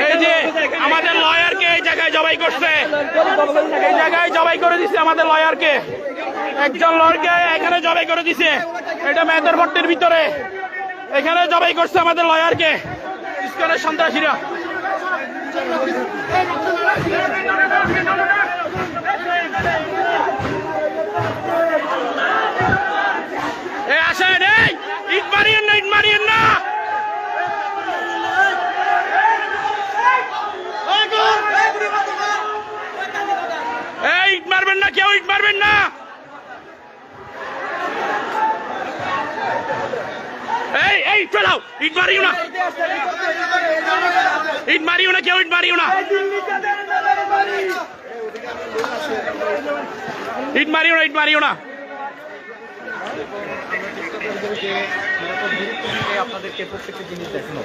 এই যে আমাদের লয়ারকে এই জায়গায় জবাই করছে, এই জায়গায় জবাই করে দিছে আমাদের লয়ারকে, একজন লয়ারকে এখানে জবাই করে দিছে। এটা মেদরপট্টির ভিতরে এখানে জবাই করছে আমাদের লয়ারকে ইসকনের সন্ত্রাসীরা। এই আসেন, এই ইট মারিয়েন না, ইট মারিয়েন না। এই ইট মারবেন না, কেউ ইট মারবেন না। এই এই চলাও, ইট মারিও না, ইট মারিও না, কেউ ইট মারিও না, ইট মারিও না, ইট মারিও না। আপনাদেরকে প্রত্যেকটা জিনিস দেখানো